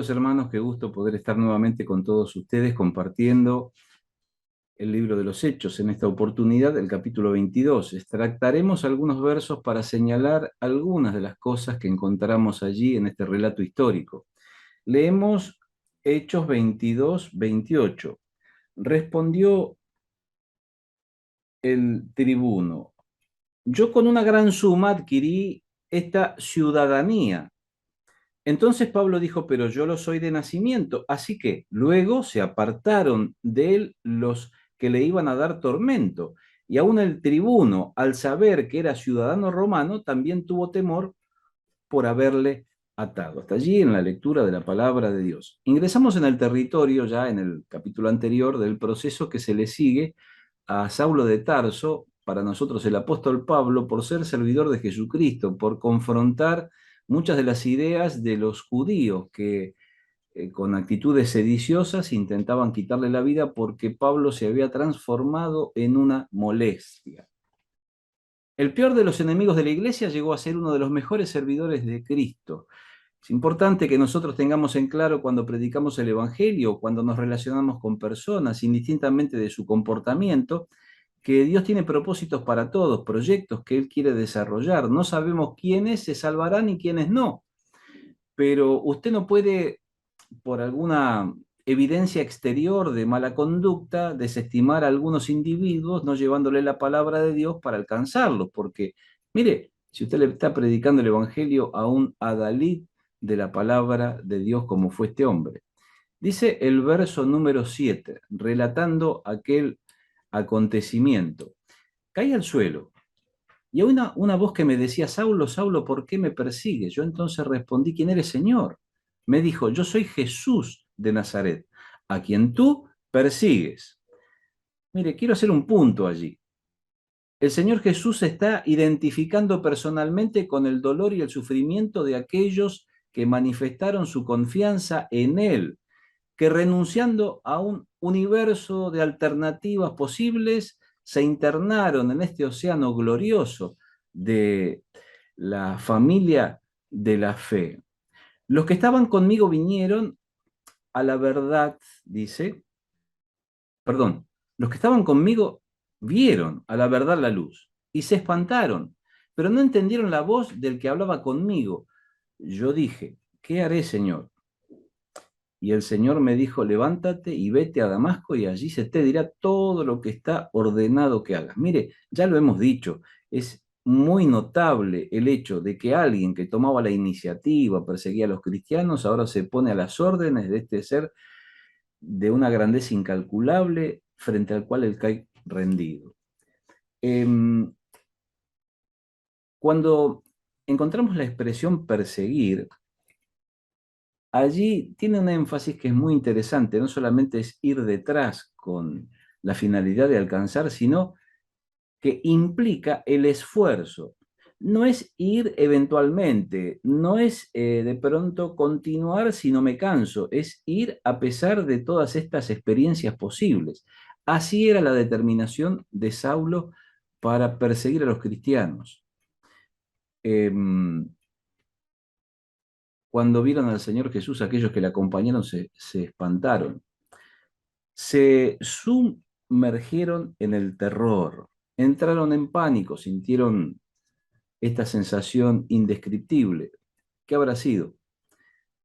Queridos hermanos, qué gusto poder estar nuevamente con todos ustedes compartiendo el libro de los Hechos. En esta oportunidad, el capítulo 22. Extractaremos algunos versos para señalar algunas de las cosas que encontramos allí en este relato histórico. Leemos Hechos 22, 28. Respondió el tribuno: yo con una gran suma adquirí esta ciudadanía. Entonces Pablo dijo, pero yo lo soy de nacimiento. Así que luego se apartaron de él los que le iban a dar tormento. Y aún el tribuno, al saber que era ciudadano romano, también tuvo temor por haberle atado. Hasta allí en la lectura de la palabra de Dios. Ingresamos en el territorio, ya en el capítulo anterior, del proceso que se le sigue a Saulo de Tarso, para nosotros el apóstol Pablo, por ser servidor de Jesucristo, por confrontar muchas de las ideas de los judíos que con actitudes sediciosas intentaban quitarle la vida porque Pablo se había transformado en una molestia. El peor de los enemigos de la iglesia llegó a ser uno de los mejores servidores de Cristo. Es importante que nosotros tengamos en claro cuando predicamos el Evangelio, cuando nos relacionamos con personas, indistintamente de su comportamiento, que Dios tiene propósitos para todos, proyectos que Él quiere desarrollar. No sabemos quiénes se salvarán y quiénes no, pero usted no puede, por alguna evidencia exterior de mala conducta, desestimar a algunos individuos no llevándole la palabra de Dios para alcanzarlos, porque, mire, si usted le está predicando el Evangelio a un adalid de la palabra de Dios como fue este hombre. Dice el verso número 7, relatando aquel acontecimiento. Caí al suelo y hay una voz que me decía, Saulo, Saulo, ¿por qué me persigues? Yo entonces respondí, ¿quién eres, Señor? Me dijo, yo soy Jesús de Nazaret, a quien tú persigues. Mire, quiero hacer un punto allí. El Señor Jesús se está identificando personalmente con el dolor y el sufrimiento de aquellos que manifestaron su confianza en Él, que renunciando a un universo de alternativas posibles, se internaron en este océano glorioso de la familia de la fe. Los que estaban conmigo vinieron a la verdad, dice, perdón, los que estaban conmigo vieron a la verdad la luz y se espantaron, pero no entendieron la voz del que hablaba conmigo. Yo dije, ¿qué haré, Señor? Y el Señor me dijo, levántate y vete a Damasco y allí se te dirá todo lo que está ordenado que hagas. Mire, ya lo hemos dicho, es muy notable el hecho de que alguien que tomaba la iniciativa, perseguía a los cristianos, ahora se pone a las órdenes de este ser de una grandeza incalculable frente al cual él cae rendido. Cuando encontramos la expresión perseguir, allí tiene un énfasis que es muy interesante, no solamente es ir detrás con la finalidad de alcanzar, sino que implica el esfuerzo. No es ir eventualmente, no es de pronto continuar si no me canso, es ir a pesar de todas estas experiencias posibles. Así era la determinación de Saulo para perseguir a los cristianos. Cuando vieron al Señor Jesús, aquellos que le acompañaron se espantaron, se sumergieron en el terror, entraron en pánico, sintieron esta sensación indescriptible. ¿Qué habrá sido?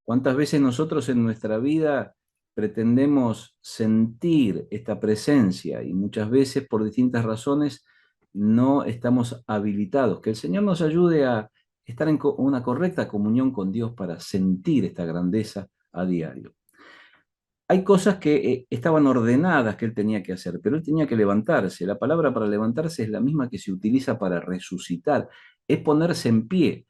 ¿Cuántas veces nosotros en nuestra vida pretendemos sentir esta presencia y muchas veces por distintas razones no estamos habilitados? Que el Señor nos ayude a estar en una correcta comunión con Dios para sentir esta grandeza a diario. Hay cosas que estaban ordenadas que él tenía que hacer, pero él tenía que levantarse. La palabra para levantarse es la misma que se utiliza para resucitar, es ponerse en pie.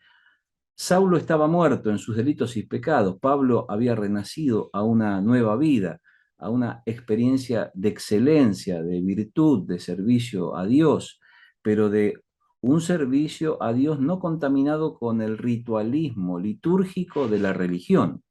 Saulo estaba muerto en sus delitos y pecados. Pablo había renacido a una nueva vida, a una experiencia de excelencia, de virtud, de servicio a Dios, pero de un servicio a Dios no contaminado con el ritualismo litúrgico de la religión.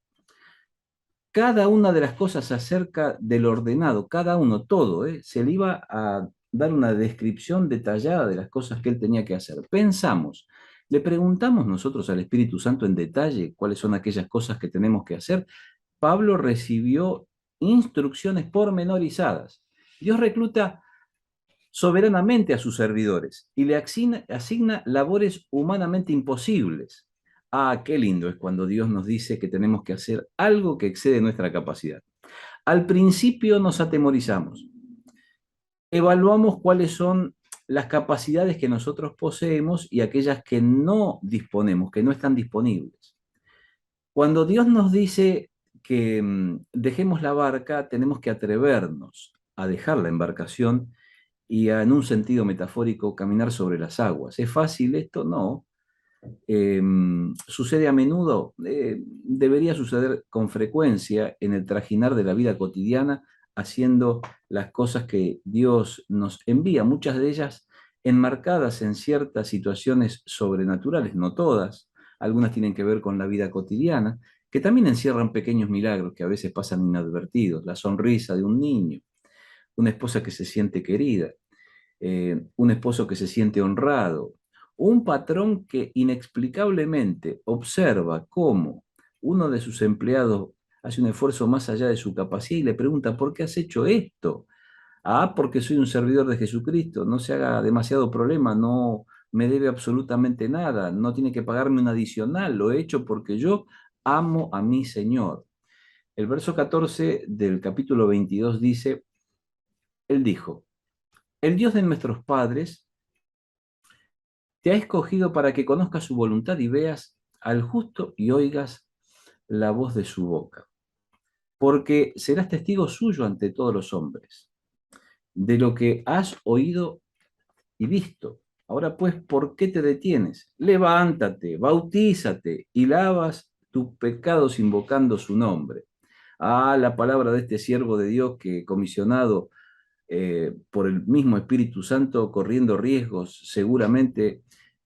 Cada una de las cosas acerca del ordenado, cada uno, todo, se le iba a dar una descripción detallada de las cosas que él tenía que hacer. Pensamos, le preguntamos nosotros al Espíritu Santo en detalle cuáles son aquellas cosas que tenemos que hacer. Pablo recibió instrucciones pormenorizadas. Dios recluta soberanamente a sus servidores y le asigna labores humanamente imposibles. Ah, qué lindo es cuando Dios nos dice que tenemos que hacer algo que excede nuestra capacidad. Al principio nos atemorizamos, evaluamos cuáles son las capacidades que nosotros poseemos y aquellas que no disponemos, que no están disponibles. Cuando Dios nos dice que dejemos la barca, tenemos que atrevernos a dejar la embarcación y en un sentido metafórico caminar sobre las aguas. ¿Es fácil esto? No. ¿Sucede a menudo? Debería suceder con frecuencia en el trajinar de la vida cotidiana, haciendo las cosas que Dios nos envía, muchas de ellas enmarcadas en ciertas situaciones sobrenaturales, no todas, algunas tienen que ver con la vida cotidiana, que también encierran pequeños milagros que a veces pasan inadvertidos, la sonrisa de un niño, una esposa que se siente querida, un esposo que se siente honrado, un patrón que inexplicablemente observa cómo uno de sus empleados hace un esfuerzo más allá de su capacidad y le pregunta, ¿por qué has hecho esto? Ah, porque soy un servidor de Jesucristo, no se haga demasiado problema, no me debe absolutamente nada, no tiene que pagarme un adicional, lo he hecho porque yo amo a mi Señor. El verso 14 del capítulo 22 dice, Él dijo, el Dios de nuestros padres te ha escogido para que conozcas su voluntad y veas al justo y oigas la voz de su boca, porque serás testigo suyo ante todos los hombres, de lo que has oído y visto. Ahora pues, ¿por qué te detienes? Levántate, bautízate y lavas tus pecados invocando su nombre. Ah, la palabra de este siervo de Dios que comisionado por el mismo Espíritu Santo, corriendo riesgos, seguramente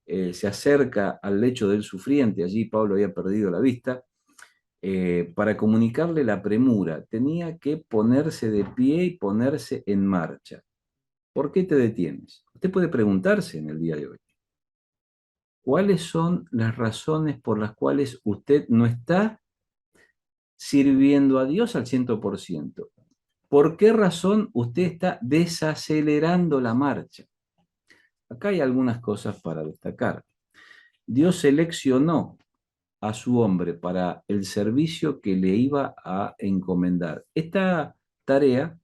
se acerca al lecho del sufriente, allí Pablo había perdido la vista, para comunicarle la premura, tenía que ponerse de pie y ponerse en marcha. ¿Por qué te detienes? Usted puede preguntarse en el día de hoy, ¿cuáles son las razones por las cuales usted no está sirviendo a Dios al 100%? ¿Por qué razón usted está desacelerando la marcha? Acá hay algunas cosas para destacar. Dios seleccionó a su hombre para el servicio que le iba a encomendar. Esta tarea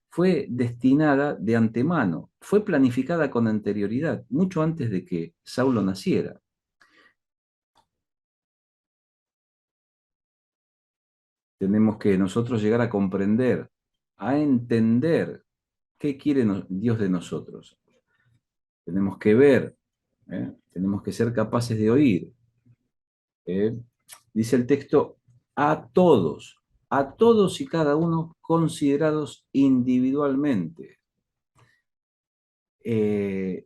fue destinada de antemano, fue planificada con anterioridad, mucho antes de que Saulo naciera. Tenemos que nosotros llegar a comprender, a entender qué quiere Dios de nosotros. Tenemos que ver, tenemos que ser capaces de oír. Dice el texto, a todos y cada uno considerados individualmente. Eh,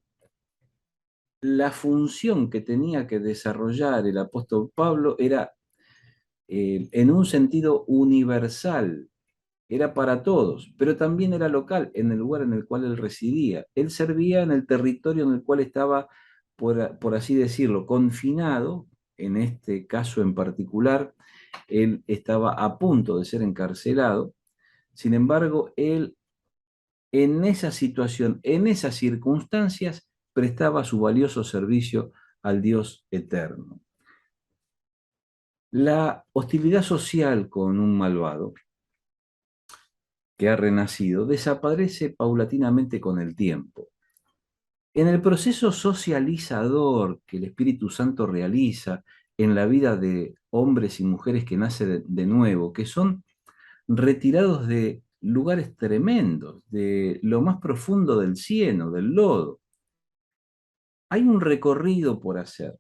la función que tenía que desarrollar el apóstol Pablo era en un sentido universal, era para todos, pero también era local en el lugar en el cual él residía. Él servía en el territorio en el cual estaba, por así decirlo, confinado, en este caso en particular, él estaba a punto de ser encarcelado. Sin embargo, él en esa situación, en esas circunstancias, prestaba su valioso servicio al Dios eterno. La hostilidad social con un malvado que ha renacido desaparece paulatinamente con el tiempo. En el proceso socializador que el Espíritu Santo realiza en la vida de hombres y mujeres que nacen de nuevo, que son retirados de lugares tremendos, de lo más profundo del cieno, del lodo, hay un recorrido por hacer.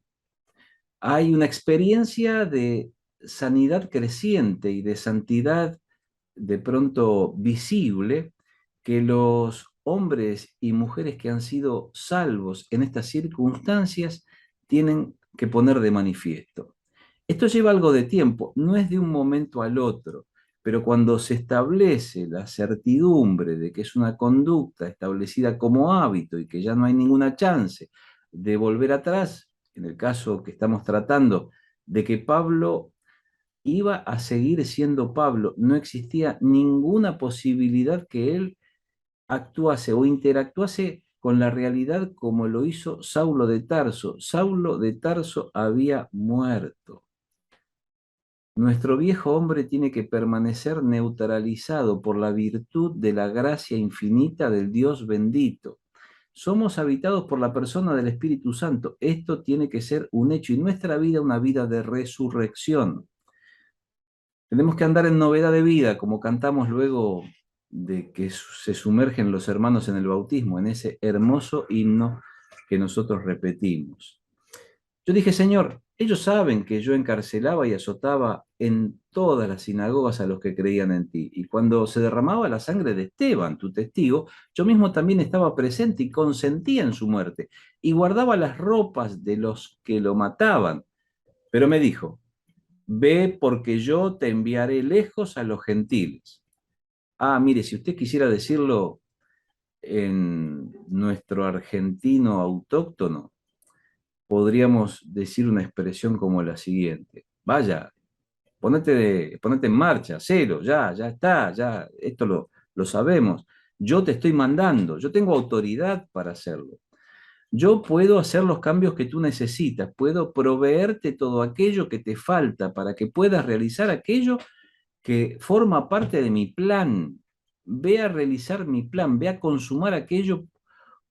Hay una experiencia de sanidad creciente y de santidad de pronto visible que los hombres y mujeres que han sido salvos en estas circunstancias tienen que poner de manifiesto. Esto lleva algo de tiempo, no es de un momento al otro, pero cuando se establece la certidumbre de que es una conducta establecida como hábito y que ya no hay ninguna chance de volver atrás, en el caso que estamos tratando, de que Pablo iba a seguir siendo Pablo. No existía ninguna posibilidad que él actuase o interactuase con la realidad como lo hizo Saulo de Tarso. Saulo de Tarso había muerto. Nuestro viejo hombre tiene que permanecer neutralizado por la virtud de la gracia infinita del Dios bendito. Somos habitados por la persona del Espíritu Santo. Esto tiene que ser un hecho y nuestra vida una vida de resurrección. Tenemos que andar en novedad de vida, como cantamos luego de que se sumergen los hermanos en el bautismo, en ese hermoso himno que nosotros repetimos. Yo dije, Señor, ellos saben que yo encarcelaba y azotaba en todas las sinagogas a los que creían en ti. Y cuando se derramaba la sangre de Esteban, tu testigo, yo mismo también estaba presente y consentía en su muerte y guardaba las ropas de los que lo mataban. Pero me dijo, ve porque yo te enviaré lejos a los gentiles. Ah, mire, si usted quisiera decirlo en nuestro argentino autóctono, podríamos decir una expresión como la siguiente. Vaya, ponete en marcha, cero, ya está, ya, esto lo sabemos. Yo te estoy mandando, yo tengo autoridad para hacerlo. Yo puedo hacer los cambios que tú necesitas, puedo proveerte todo aquello que te falta para que puedas realizar aquello que forma parte de mi plan. Ve a realizar mi plan, ve a consumar aquello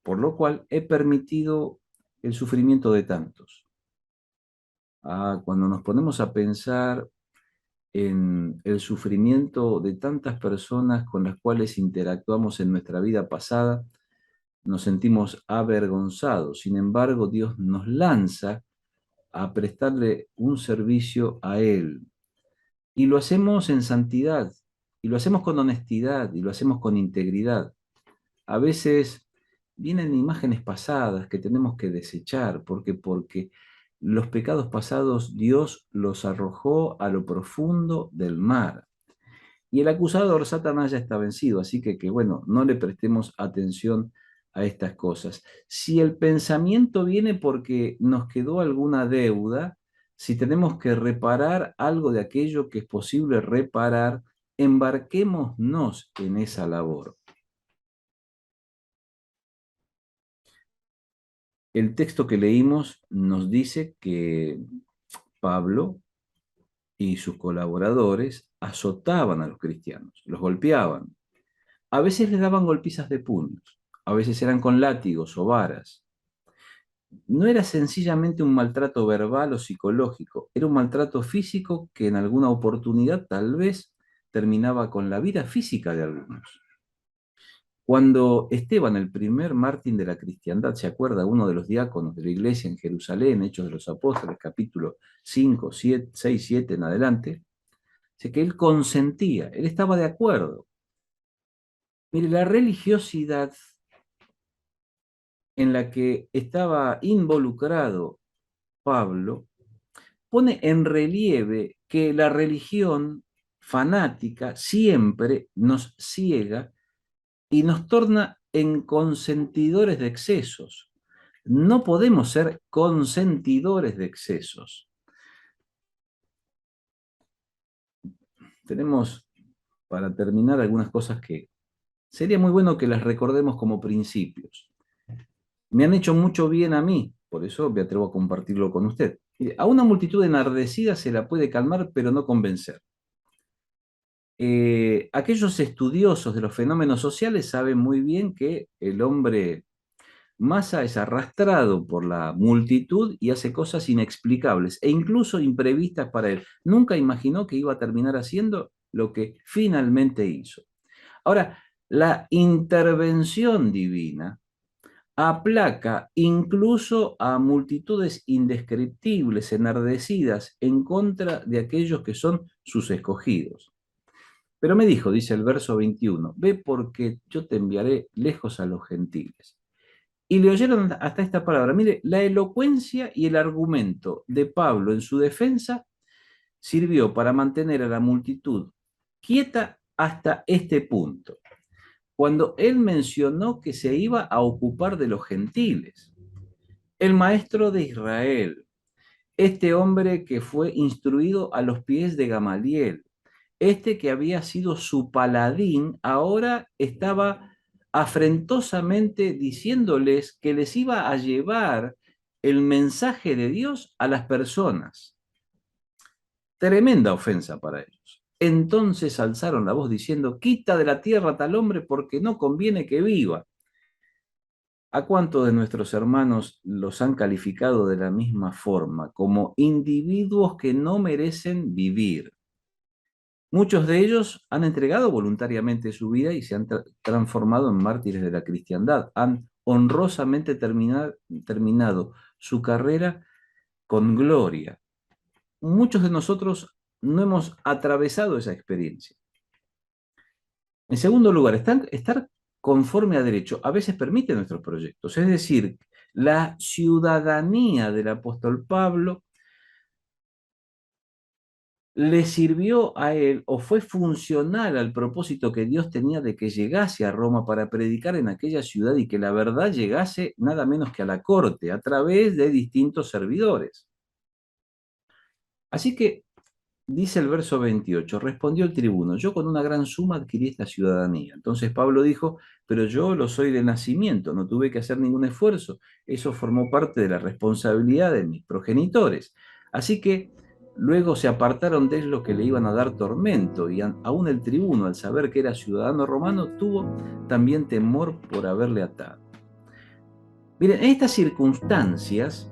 por lo cual he permitido el sufrimiento de tantos. Cuando nos ponemos a pensar en el sufrimiento de tantas personas con las cuales interactuamos en nuestra vida pasada, nos sentimos avergonzados. Sin embargo, Dios nos lanza a prestarle un servicio a Él. Y lo hacemos en santidad, y lo hacemos con honestidad, y lo hacemos con integridad. A veces vienen imágenes pasadas que tenemos que desechar, porque los pecados pasados Dios los arrojó a lo profundo del mar. Y el acusador, Satanás, ya está vencido, así que bueno, no le prestemos atención a estas cosas. Si el pensamiento viene porque nos quedó alguna deuda, si tenemos que reparar algo de aquello que es posible reparar, embarquémonos en esa labor. El texto que leímos nos dice que Pablo y sus colaboradores azotaban a los cristianos, los golpeaban. A veces les daban golpizas de puños, a veces eran con látigos o varas. No era sencillamente un maltrato verbal o psicológico, era un maltrato físico que en alguna oportunidad tal vez terminaba con la vida física de algunos. Cuando Esteban, el primer mártir de la cristiandad, se acuerda, uno de los diáconos de la iglesia en Jerusalén, Hechos de los Apóstoles, capítulo 5, 7, 6, 7 en adelante, dice que él consentía, él estaba de acuerdo. Mire, la religiosidad en la que estaba involucrado Pablo pone en relieve que la religión fanática siempre nos ciega y nos torna en consentidores de excesos. No podemos ser consentidores de excesos. Tenemos, para terminar, algunas cosas que sería muy bueno que las recordemos como principios. Me han hecho mucho bien a mí, por eso me atrevo a compartirlo con usted. A una multitud enardecida se la puede calmar, pero no convencer. Aquellos estudiosos de los fenómenos sociales saben muy bien que el hombre masa es arrastrado por la multitud y hace cosas inexplicables e incluso imprevistas para él. Nunca imaginó que iba a terminar haciendo lo que finalmente hizo. Ahora, la intervención divina aplaca incluso a multitudes indescriptibles, enardecidas en contra de aquellos que son sus escogidos. Pero me dijo, dice el verso 21, ve porque yo te enviaré lejos a los gentiles. Y le oyeron hasta esta palabra. Mire, la elocuencia y el argumento de Pablo en su defensa sirvió para mantener a la multitud quieta hasta este punto, cuando él mencionó que se iba a ocupar de los gentiles, el maestro de Israel, este hombre que fue instruido a los pies de Gamaliel, este que había sido su paladín, ahora estaba afrentosamente diciéndoles que les iba a llevar el mensaje de Dios a las personas. Tremenda ofensa para ellos. Entonces alzaron la voz diciendo: quita de la tierra a tal hombre porque no conviene que viva. ¿A cuántos de nuestros hermanos los han calificado de la misma forma, como individuos que no merecen vivir? Muchos de ellos han entregado voluntariamente su vida y se han transformado en mártires de la cristiandad. Han honrosamente terminado su carrera con gloria. Muchos de nosotros no hemos atravesado esa experiencia. En segundo lugar, estar conforme a derecho a veces permite nuestros proyectos. Es decir, la ciudadanía del apóstol Pablo le sirvió a él o fue funcional al propósito que Dios tenía de que llegase a Roma para predicar en aquella ciudad y que la verdad llegase nada menos que a la corte a través de distintos servidores. Así que dice el verso 28, respondió el tribuno: yo con una gran suma adquirí esta ciudadanía. Entonces Pablo dijo: pero yo lo soy de nacimiento, no tuve que hacer ningún esfuerzo, eso formó parte de la responsabilidad de mis progenitores. Así que luego se apartaron de lo que le iban a dar tormento, y aún el tribuno, al saber que era ciudadano romano, tuvo también temor por haberle atado. Miren, en estas circunstancias,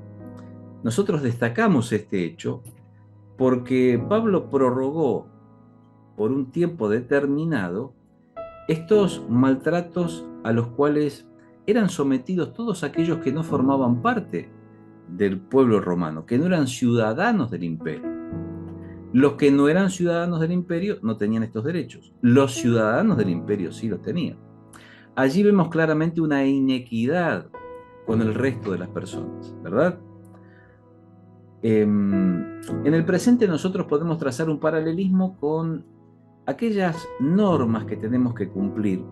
nosotros destacamos este hecho porque Pablo prorrogó por un tiempo determinado estos maltratos a los cuales eran sometidos todos aquellos que no formaban parte del pueblo romano, que no eran ciudadanos del imperio. Los que no eran ciudadanos del imperio no tenían estos derechos. Los ciudadanos del imperio sí los tenían. Allí vemos claramente una inequidad con el resto de las personas, ¿verdad? En el presente nosotros podemos trazar un paralelismo con aquellas normas que tenemos que cumplir,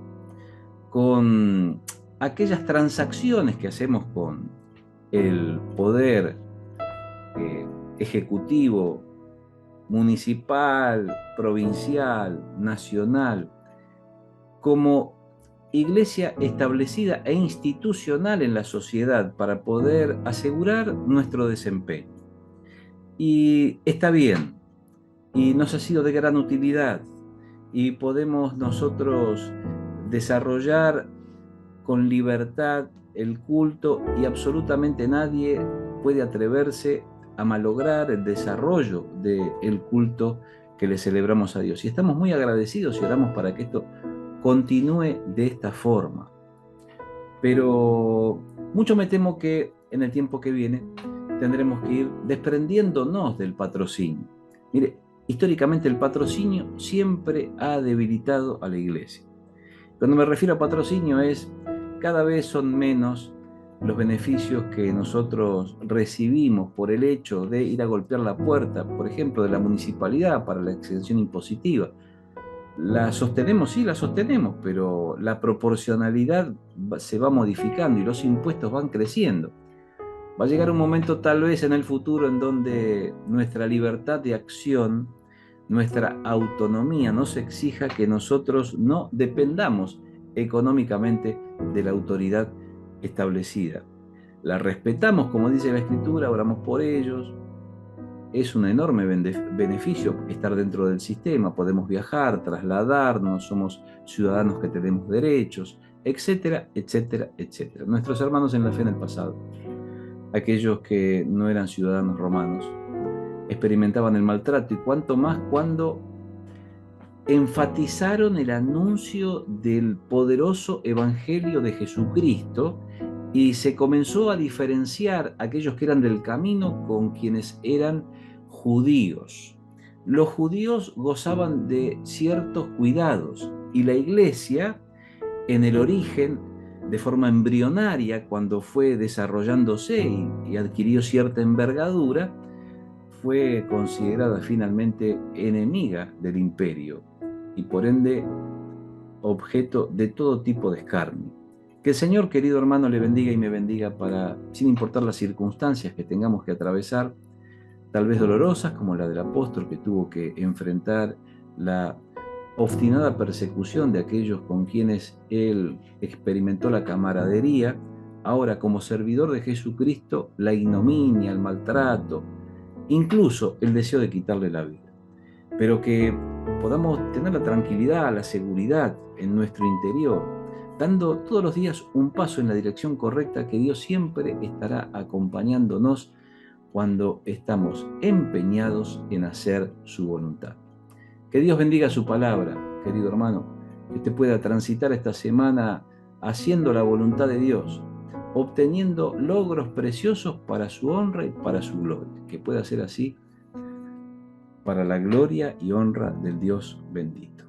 con aquellas transacciones que hacemos con el poder ejecutivo, municipal, provincial, nacional, como iglesia establecida e institucional en la sociedad para poder asegurar nuestro desempeño. Y está bien, y nos ha sido de gran utilidad, y podemos nosotros desarrollar con libertad el culto, y absolutamente nadie puede atreverse a malograr el desarrollo del culto que le celebramos a Dios. Y estamos muy agradecidos y oramos para que esto continúe de esta forma. Pero mucho me temo que en el tiempo que viene tendremos que ir desprendiéndonos del patrocinio. Mire, históricamente el patrocinio siempre ha debilitado a la iglesia. Cuando me refiero a patrocinio es cada vez son menos los beneficios que nosotros recibimos por el hecho de ir a golpear la puerta, por ejemplo, de la municipalidad para la exención impositiva. La sostenemos, sí, la sostenemos, pero la proporcionalidad se va modificando y los impuestos van creciendo. Va a llegar un momento tal vez en el futuro en donde nuestra libertad de acción, nuestra autonomía nos exija que nosotros no dependamos económicamente de la autoridad establecida. La respetamos, como dice la Escritura, oramos por ellos. Es un enorme beneficio estar dentro del sistema, podemos viajar, trasladarnos, somos ciudadanos que tenemos derechos, etcétera, etcétera, etcétera. Nuestros hermanos en la fe en el pasado, aquellos que no eran ciudadanos romanos, experimentaban el maltrato, y cuanto más cuando enfatizaron el anuncio del poderoso evangelio de Jesucristo y se comenzó a diferenciar aquellos que eran del camino con quienes eran judíos. Los judíos gozaban de ciertos cuidados y la iglesia, en el origen, de forma embrionaria, cuando fue desarrollándose y adquirió cierta envergadura, fue considerada finalmente enemiga del imperio y por ende objeto de todo tipo de escarnio. Que el Señor, querido hermano, le bendiga y me bendiga para, sin importar las circunstancias que tengamos que atravesar, tal vez dolorosas, como la del apóstol que tuvo que enfrentar la obstinada persecución de aquellos con quienes él experimentó la camaradería. Ahora, como servidor de Jesucristo, la ignominia, el maltrato, incluso el deseo de quitarle la vida. Pero que podamos tener la tranquilidad, la seguridad en nuestro interior, dando todos los días un paso en la dirección correcta, que Dios siempre estará acompañándonos cuando estamos empeñados en hacer su voluntad. Que Dios bendiga su palabra, querido hermano, que usted pueda transitar esta semana haciendo la voluntad de Dios, obteniendo logros preciosos para su honra y para su gloria. Que pueda ser así para la gloria y honra del Dios bendito.